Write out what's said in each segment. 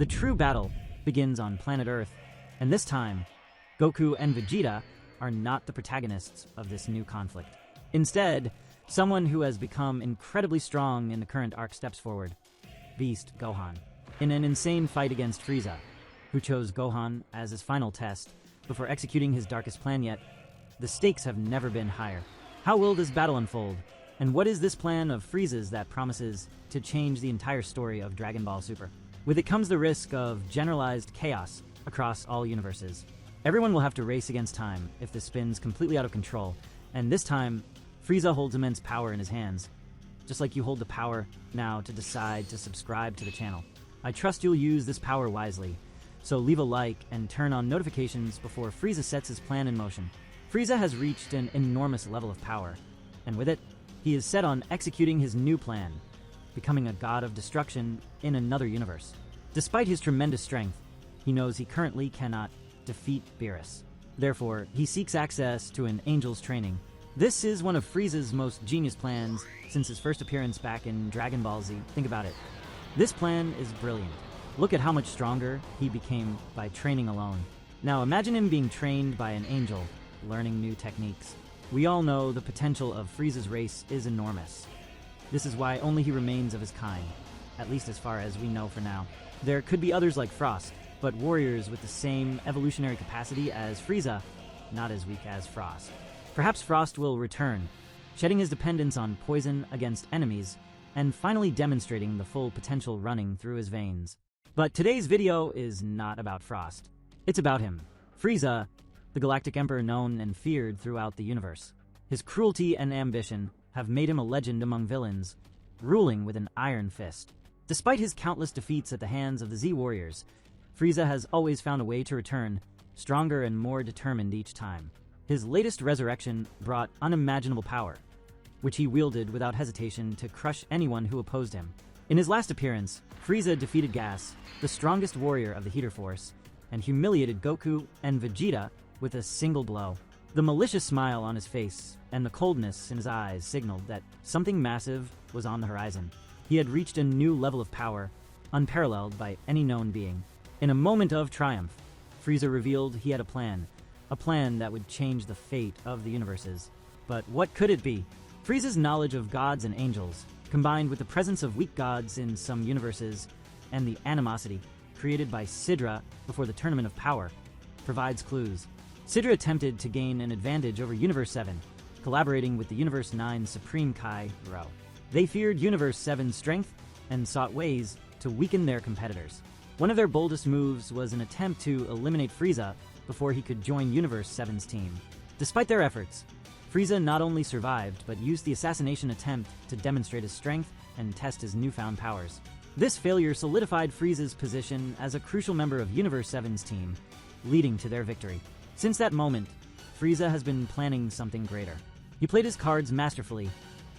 The true battle begins on planet Earth, and this time, Goku and Vegeta are not the protagonists of this new conflict. Instead, someone who has become incredibly strong in the current arc steps forward, Beast Gohan, in an insane fight against Frieza, who chose Gohan as his final test before executing his darkest plan yet. The stakes have never been higher. How will this battle unfold? And what is this plan of Frieza's that promises to change the entire story of Dragon Ball Super? With it comes the risk of generalized chaos across all universes. Everyone will have to race against time if this spins completely out of control, and this time, Frieza holds immense power in his hands, just like you hold the power now to decide to subscribe to the channel. I trust you'll use this power wisely, so leave a like and turn on notifications before Frieza sets his plan in motion. Frieza has reached an enormous level of power, and with it, he is set on executing his new plan, becoming a god of destruction in another universe. Despite his tremendous strength, he knows he currently cannot defeat Beerus. Therefore, he seeks access to an angel's training. This is one of Frieza's most genius plans since his first appearance back in Dragon Ball Z. Think about it. This plan is brilliant. Look at how much stronger he became by training alone. Now imagine him being trained by an angel, learning new techniques. We all know the potential of Frieza's race is enormous. This is why only he remains of his kind, at least as far as we know for now. There could be others like Frost, but warriors with the same evolutionary capacity as Frieza, not as weak as Frost. Perhaps Frost will return, shedding his dependence on poison against enemies, and finally demonstrating the full potential running through his veins. But today's video is not about Frost. It's about him, Frieza, the Galactic Emperor known and feared throughout the universe. His cruelty and ambition have made him a legend among villains, ruling with an iron fist. Despite his countless defeats at the hands of the Z Warriors, Frieza has always found a way to return, stronger and more determined each time. His latest resurrection brought unimaginable power, which he wielded without hesitation to crush anyone who opposed him. In his last appearance, Frieza defeated Gas, the strongest warrior of the Heater Force, and humiliated Goku and Vegeta with a single blow. The malicious smile on his face and the coldness in his eyes signaled that something massive was on the horizon. He had reached a new level of power, unparalleled by any known being. In a moment of triumph, Frieza revealed he had a plan that would change the fate of the universes. But what could it be? Frieza's knowledge of gods and angels, combined with the presence of weak gods in some universes and the animosity created by Sidra before the Tournament of Power, provides clues. Sidra attempted to gain an advantage over Universe 7, collaborating with the Universe 9 Supreme Kai Rho. They feared Universe 7's strength and sought ways to weaken their competitors. One of their boldest moves was an attempt to eliminate Frieza before he could join Universe 7's team. Despite their efforts, Frieza not only survived, but used the assassination attempt to demonstrate his strength and test his newfound powers. This failure solidified Frieza's position as a crucial member of Universe 7's team, leading to their victory. Since that moment, Frieza has been planning something greater. He played his cards masterfully,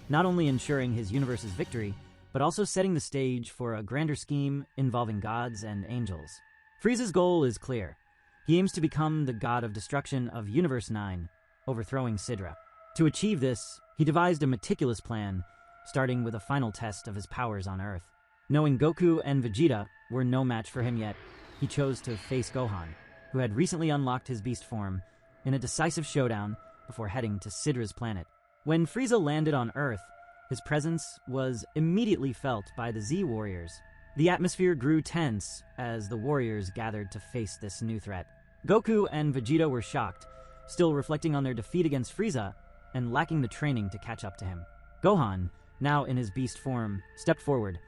not only ensuring his universe's victory, but also setting the stage for a grander scheme involving gods and angels. Frieza's goal is clear. He aims to become the god of destruction of Universe 9, overthrowing Sidra. To achieve this, he devised a meticulous plan, starting with a final test of his powers on Earth. Knowing Goku and Vegeta were no match for him yet, he chose to face Gohan, who had recently unlocked his beast form, in a decisive showdown before heading to Sidra's planet. When Frieza landed on Earth, his presence was immediately felt by the Z Warriors. The atmosphere grew tense as the warriors gathered to face this new threat. Goku and Vegeta were shocked, still reflecting on their defeat against Frieza and lacking the training to catch up to him. Gohan, now in his beast form, stepped forward,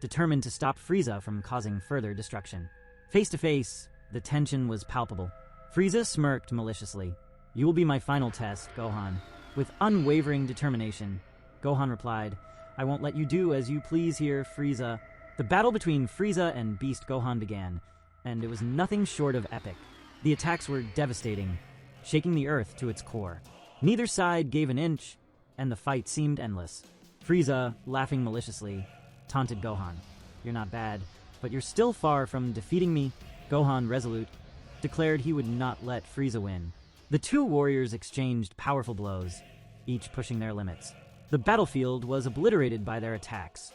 determined to stop Frieza from causing further destruction. Face to face, the tension was palpable. Frieza smirked maliciously. "You will be my final test, Gohan." With unwavering determination, Gohan replied, "I won't let you do as you please here, Frieza." The battle between Frieza and Beast Gohan began, and it was nothing short of epic. The attacks were devastating, shaking the earth to its core. Neither side gave an inch, and the fight seemed endless. Frieza, laughing maliciously, taunted Gohan. "You're not bad, but you're still far from defeating me." Gohan, resolute, declared he would not let Frieza win. The two warriors exchanged powerful blows, each pushing their limits. The battlefield was obliterated by their attacks,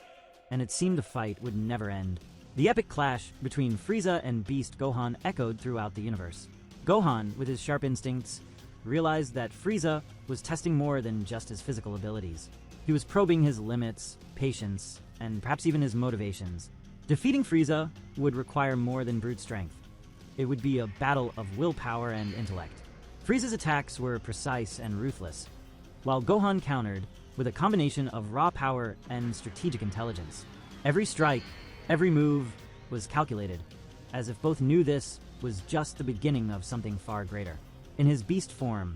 and it seemed the fight would never end. The epic clash between Frieza and Beast Gohan echoed throughout the universe. Gohan, with his sharp instincts, realized that Frieza was testing more than just his physical abilities. He was probing his limits, patience, and perhaps even his motivations. Defeating Frieza would require more than brute strength. It would be a battle of willpower and intellect. Frieza's attacks were precise and ruthless, while Gohan countered with a combination of raw power and strategic intelligence. Every strike, every move was calculated, as if both knew this was just the beginning of something far greater. In his beast form,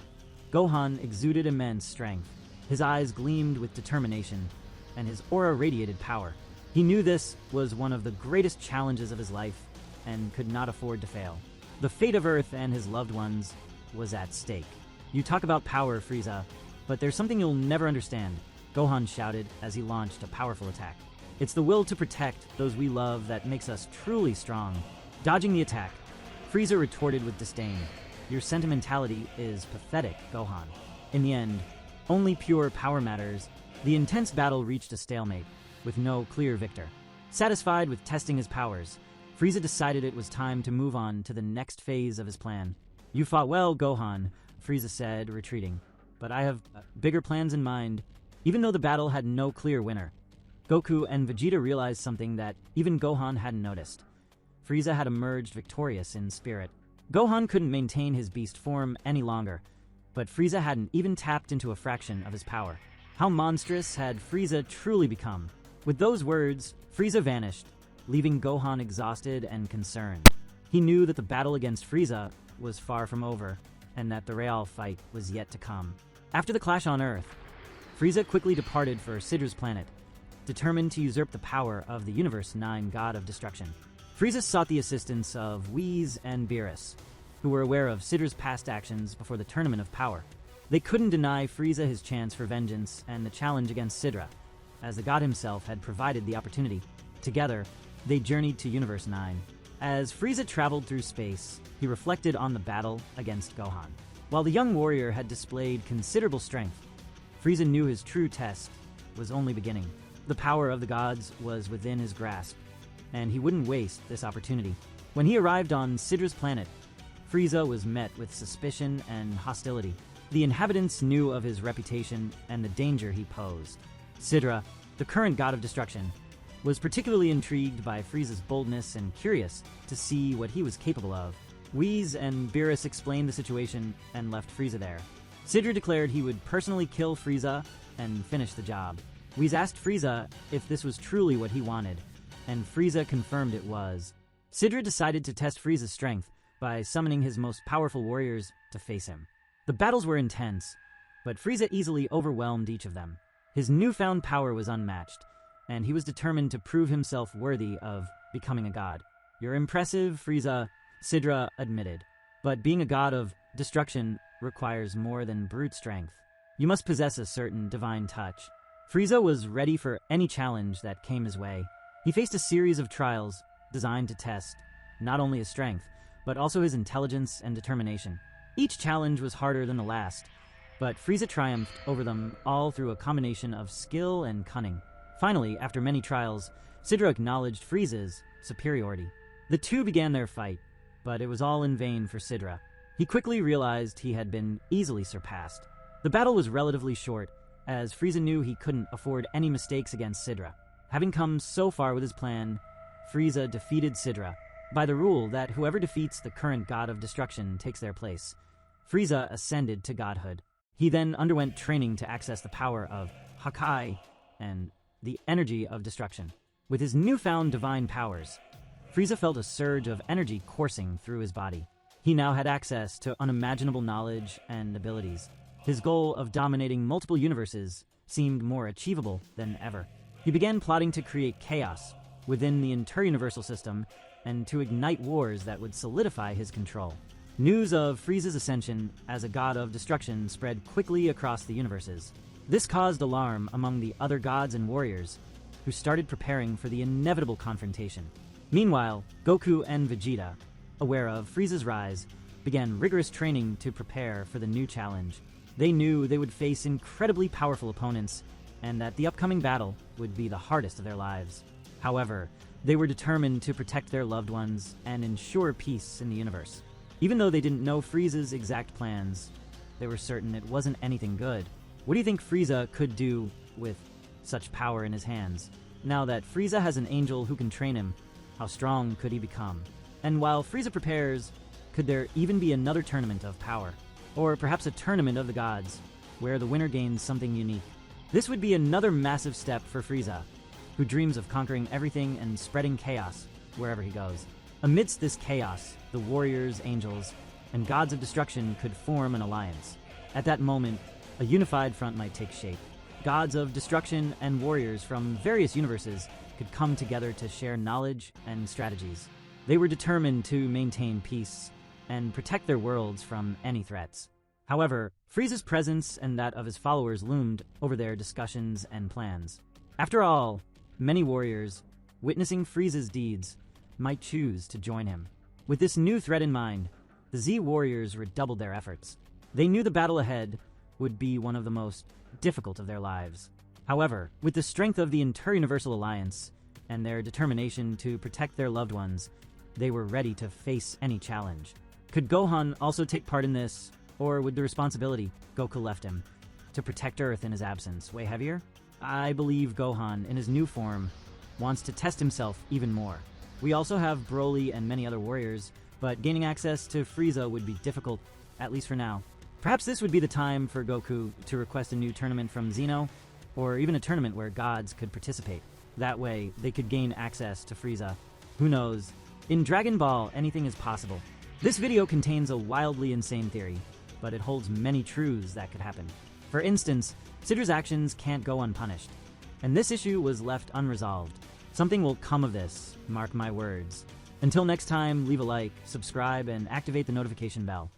Gohan exuded immense strength. His eyes gleamed with determination, and his aura radiated power. He knew this was one of the greatest challenges of his life and could not afford to fail. The fate of Earth and his loved ones was at stake. "You talk about power, Frieza, but there's something you'll never understand," Gohan shouted as he launched a powerful attack. "It's the will to protect those we love that makes us truly strong." Dodging the attack, Frieza retorted with disdain. "Your sentimentality is pathetic, Gohan." In the end, only pure power matters. The intense battle reached a stalemate, with no clear victor. Satisfied with testing his powers, Frieza decided it was time to move on to the next phase of his plan. "You fought well, Gohan," Frieza said, retreating, "but I have bigger plans in mind." Even though the battle had no clear winner, Goku and Vegeta realized something that even Gohan hadn't noticed. Frieza had emerged victorious in spirit. Gohan couldn't maintain his beast form any longer, but Frieza hadn't even tapped into a fraction of his power. How monstrous had Frieza truly become? With those words, Frieza vanished, leaving Gohan exhausted and concerned. He knew that the battle against Frieza was far from over, and that the real fight was yet to come. After the clash on Earth, Frieza quickly departed for Sidra's planet, determined to usurp the power of the Universe 9 God of Destruction. Frieza sought the assistance of Whis and Beerus, who were aware of Sidra's past actions before the Tournament of Power. They couldn't deny Frieza his chance for vengeance and the challenge against Sidra, as the god himself had provided the opportunity. Together, they journeyed to Universe 9. As Frieza traveled through space, he reflected on the battle against Gohan. While the young warrior had displayed considerable strength, Frieza knew his true test was only beginning. The power of the gods was within his grasp, and he wouldn't waste this opportunity. When he arrived on Sidra's planet, Frieza was met with suspicion and hostility. The inhabitants knew of his reputation and the danger he posed. Sidra, the current god of destruction, was particularly intrigued by Frieza's boldness and curious to see what he was capable of. Whis and Beerus explained the situation and left Frieza there. Sidra declared he would personally kill Frieza and finish the job. Whis asked Frieza if this was truly what he wanted, and Frieza confirmed it was. Sidra decided to test Frieza's strength by summoning his most powerful warriors to face him. The battles were intense, but Frieza easily overwhelmed each of them. His newfound power was unmatched, and he was determined to prove himself worthy of becoming a god. "You're impressive, Frieza," Sidra admitted, "but being a god of destruction requires more than brute strength. You must possess a certain divine touch." Frieza was ready for any challenge that came his way. He faced a series of trials designed to test not only his strength, but also his intelligence and determination. Each challenge was harder than the last, but Frieza triumphed over them all through a combination of skill and cunning. Finally, after many trials, Sidra acknowledged Frieza's superiority. The two began their fight, but it was all in vain for Sidra. He quickly realized he had been easily surpassed. The battle was relatively short, as Frieza knew he couldn't afford any mistakes against Sidra. Having come so far with his plan, Frieza defeated Sidra by the rule that whoever defeats the current god of destruction takes their place. Frieza ascended to godhood. He then underwent training to access the power of Hakai and the energy of destruction. With his newfound divine powers, Frieza felt a surge of energy coursing through his body. He now had access to unimaginable knowledge and abilities. His goal of dominating multiple universes seemed more achievable than ever. He began plotting to create chaos within the inter-universal system and to ignite wars that would solidify his control. News of Frieza's ascension as a god of destruction spread quickly across the universes. This caused alarm among the other gods and warriors, who started preparing for the inevitable confrontation. Meanwhile, Goku and Vegeta, aware of Frieza's rise, began rigorous training to prepare for the new challenge. They knew they would face incredibly powerful opponents, and that the upcoming battle would be the hardest of their lives. However, they were determined to protect their loved ones and ensure peace in the universe. Even though they didn't know Frieza's exact plans, they were certain it wasn't anything good. What do you think Frieza could do with such power in his hands? Now that Frieza has an angel who can train him, how strong could he become? And while Frieza prepares, could there even be another tournament of power? Or perhaps a tournament of the gods, where the winner gains something unique? This would be another massive step for Frieza, who dreams of conquering everything and spreading chaos wherever he goes. Amidst this chaos, the warriors, angels, and gods of destruction could form an alliance. At that moment, a unified front might take shape. Gods of destruction and warriors from various universes could come together to share knowledge and strategies. They were determined to maintain peace and protect their worlds from any threats. However, Frieza's presence and that of his followers loomed over their discussions and plans. After all, many warriors, witnessing Frieza's deeds, might choose to join him. With this new threat in mind, the Z warriors redoubled their efforts. They knew the battle ahead would be one of the most difficult of their lives. However, with the strength of the Inter-Universal Alliance and their determination to protect their loved ones, they were ready to face any challenge. Could Gohan also take part in this, or would the responsibility Goku left him to protect Earth in his absence weigh heavier? I believe Gohan, in his new form, wants to test himself even more. We also have Broly and many other warriors, but gaining access to Frieza would be difficult, at least for now. Perhaps this would be the time for Goku to request a new tournament from Zeno, or even a tournament where gods could participate. That way, they could gain access to Frieza. Who knows? In Dragon Ball, anything is possible. This video contains a wildly insane theory, but it holds many truths that could happen. For instance, Sidra's actions can't go unpunished, and this issue was left unresolved. Something will come of this, mark my words. Until next time, leave a like, subscribe, and activate the notification bell.